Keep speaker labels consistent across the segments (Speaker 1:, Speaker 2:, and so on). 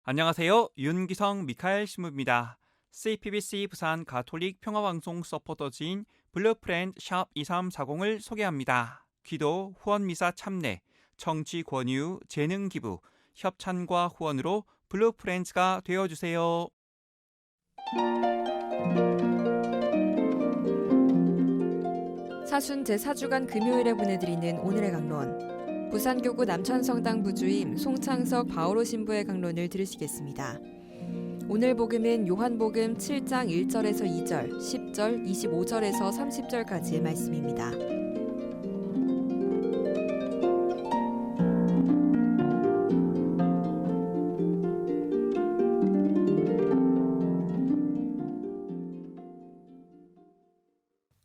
Speaker 1: 안녕하세요. 윤기성 미카엘 신부입니다. CPBC 부산 가톨릭 평화방송 서포터즈인 블루프렌드 샵 2340을 소개합니다. 기도, 후원미사 참내, 정치 권유, 재능 기부, 협찬과 후원으로 블루프렌즈가 되어주세요.
Speaker 2: 사순 제4주간 금요일에 보내드리는 오늘의 강론. 부산교구 남천성당 부주임 송창석 바오로 신부의 강론을 들으시겠습니다. 오늘 복음은 요한복음 7장 1절에서 2절, 10절, 25절에서 30절까지의 말씀입니다.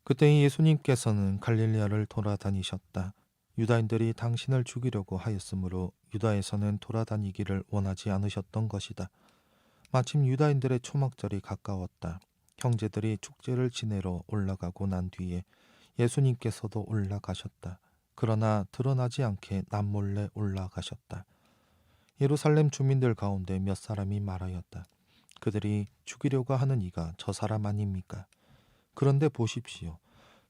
Speaker 3: 그때 예수님께서는 갈릴리아를 돌아다니셨다. 유다인들이 당신을 죽이려고 하였으므로 유다에서는 돌아다니기를 원하지 않으셨던 것이다. 마침 유다인들의 초막절이 가까웠다. 형제들이 축제를 지내러 올라가고 난 뒤에 예수님께서도 올라가셨다. 그러나 드러나지 않게 남몰래 올라가셨다. 예루살렘 주민들 가운데 몇 사람이 말하였다. 그들이 죽이려고 하는 이가 저 사람 아닙니까? 그런데 보십시오.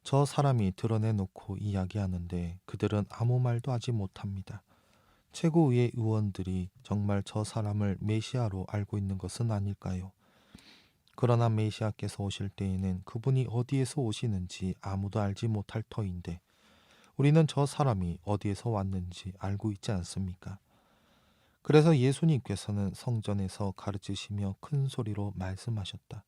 Speaker 3: 저 사람이 드러내놓고 이야기하는데 그들은 아무 말도 하지 못합니다. 최고위의 의원들이 정말 저 사람을 메시아로 알고 있는 것은 아닐까요? 그러나 메시아께서 오실 때에는 그분이 어디에서 오시는지 아무도 알지 못할 터인데 우리는 저 사람이 어디에서 왔는지 알고 있지 않습니까? 그래서 예수님께서는 성전에서 가르치시며 큰 소리로 말씀하셨다.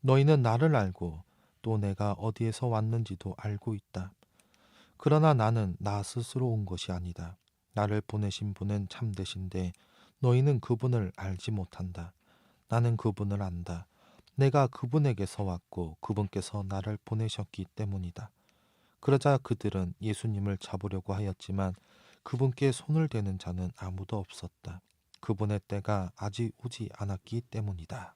Speaker 3: 너희는 나를 알고 또 내가 어디에서 왔는지도 알고 있다. 그러나 나는 나 스스로 온 것이 아니다. 나를 보내신 분은 참되신데 너희는 그분을 알지 못한다. 나는 그분을 안다. 내가 그분에게서 왔고 그분께서 나를 보내셨기 때문이다. 그러자 그들은 예수님을 잡으려고 하였지만 그분께 손을 대는 자는 아무도 없었다. 그분의 때가 아직 오지 않았기 때문이다.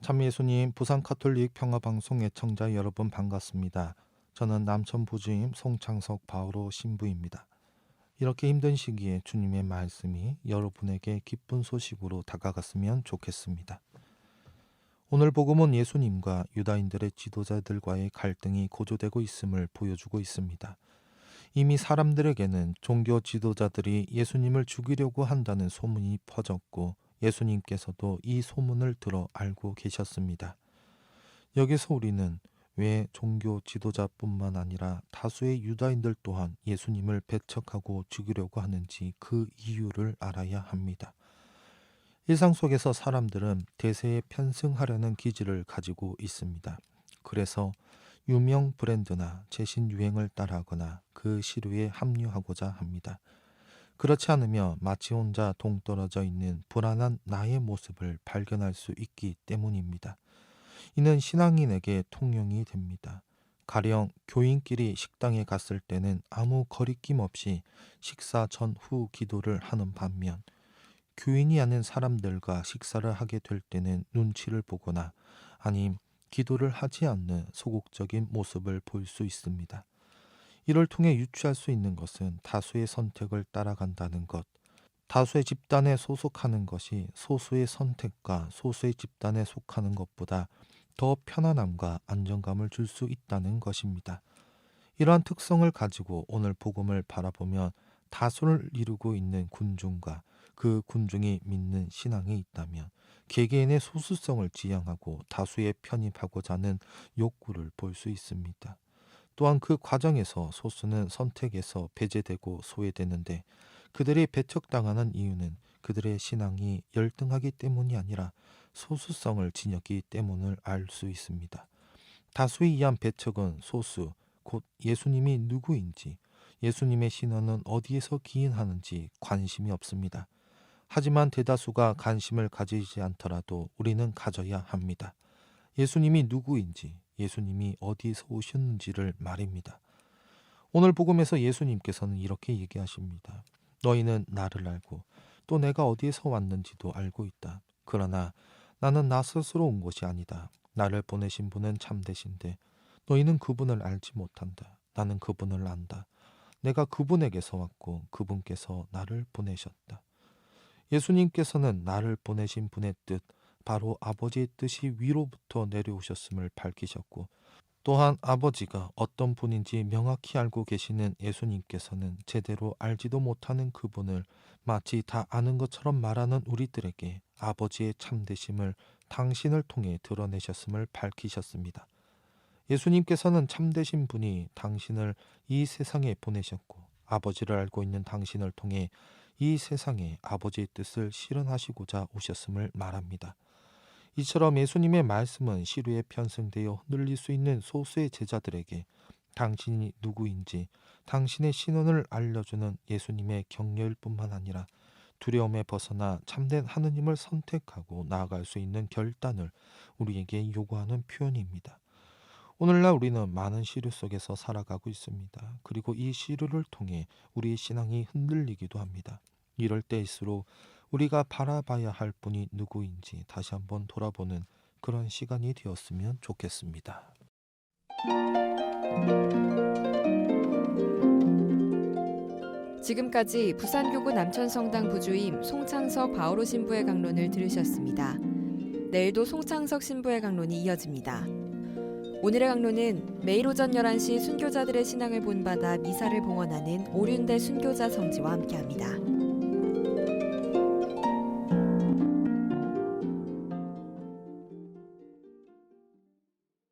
Speaker 3: 참 예수님 부산 가톨릭 평화방송 애청자 여러분 반갑습니다. 저는 남천 부주임 송창석 바오로 신부입니다. 이렇게 힘든 시기에 주님의 말씀이 여러분에게 기쁜 소식으로 다가갔으면 좋겠습니다. 오늘 복음은 예수님과 유다인들의 지도자들과의 갈등이 고조되고 있음을 보여주고 있습니다. 이미 사람들에게는 종교 지도자들이 예수님을 죽이려고 한다는 소문이 퍼졌고 예수님께서도 이 소문을 들어 알고 계셨습니다. 여기서 우리는 왜 종교 지도자뿐만 아니라 다수의 유다인들 또한 예수님을 배척하고 죽이려고 하는지 그 이유를 알아야 합니다. 일상 속에서 사람들은 대세에 편승하려는 기질을 가지고 있습니다. 그래서 유명 브랜드나 최신 유행을 따라하거나 그 시류에 합류하고자 합니다. 그렇지 않으면 마치 혼자 동떨어져 있는 불안한 나의 모습을 발견할 수 있기 때문입니다. 이는 신앙인에게 통용이 됩니다. 가령 교인끼리 식당에 갔을 때는 아무 거리낌 없이 식사 전후 기도를 하는 반면 교인이 아닌 사람들과 식사를 하게 될 때는 눈치를 보거나 아님 기도를 하지 않는 소극적인 모습을 볼 수 있습니다. 이를 통해 유추할 수 있는 것은 다수의 선택을 따라간다는 것, 다수의 집단에 소속하는 것이 소수의 선택과 소수의 집단에 속하는 것보다 더 편안함과 안정감을 줄 수 있다는 것입니다. 이러한 특성을 가지고 오늘 복음을 바라보면 다수를 이루고 있는 군중과 그 군중이 믿는 신앙이 있다면 개개인의 소수성을 지향하고 다수에 편입하고자 하는 욕구를 볼 수 있습니다. 또한 그 과정에서 소수는 선택에서 배제되고 소외되는데 그들이 배척당하는 이유는 그들의 신앙이 열등하기 때문이 아니라 소수성을 지녔기 때문을 알 수 있습니다. 다수에 의한 배척은 소수, 곧 예수님이 누구인지, 예수님의 신원은 어디에서 기인하는지 관심이 없습니다. 하지만 대다수가 관심을 가지지 않더라도 우리는 가져야 합니다. 예수님이 누구인지, 예수님이 어디에서 오셨는지를 말입니다. 오늘 복음에서 예수님께서는 이렇게 얘기하십니다. 너희는 나를 알고 또 내가 어디에서 왔는지도 알고 있다. 그러나 나는 나 스스로 온 것이 아니다. 나를 보내신 분은 참되신데 너희는 그분을 알지 못한다. 나는 그분을 안다. 내가 그분에게서 왔고 그분께서 나를 보내셨다. 예수님께서는 나를 보내신 분의 뜻, 바로 아버지의 뜻이 위로부터 내려오셨음을 밝히셨고, 또한 아버지가 어떤 분인지 명확히 알고 계시는 예수님께서는 제대로 알지도 못하는 그분을 마치 다 아는 것처럼 말하는 우리들에게 아버지의 참되심을 당신을 통해 드러내셨음을 밝히셨습니다. 예수님께서는 참되신 분이 당신을 이 세상에 보내셨고, 아버지를 알고 있는 당신을 통해 이 세상에 아버지의 뜻을 실현하시고자 오셨음을 말합니다. 이처럼 예수님의 말씀은 시류에 편승되어 흔들릴 수 있는 소수의 제자들에게 당신이 누구인지 당신의 신원을 알려주는 예수님의 격려일 뿐만 아니라 두려움에 벗어나 참된 하느님을 선택하고 나아갈 수 있는 결단을 우리에게 요구하는 표현입니다. 오늘날 우리는 많은 시류 속에서 살아가고 있습니다. 그리고 이 시류를 통해 우리의 신앙이 흔들리기도 합니다. 이럴 때일수록 우리가 바라봐야 할 분이 누구인지 다시 한번 돌아보는 그런 시간이 되었으면 좋겠습니다.
Speaker 2: 지금까지 부산교구 남천성당 부주임 송창석 바오로 신부의 강론을 들으셨습니다. 내일도 송창석 신부의 강론이 이어집니다. 오늘의 강론은 매일 오전 11시 순교자들의 신앙을 본받아 미사를 봉헌하는 오륜대 순교자 성지와 함께합니다.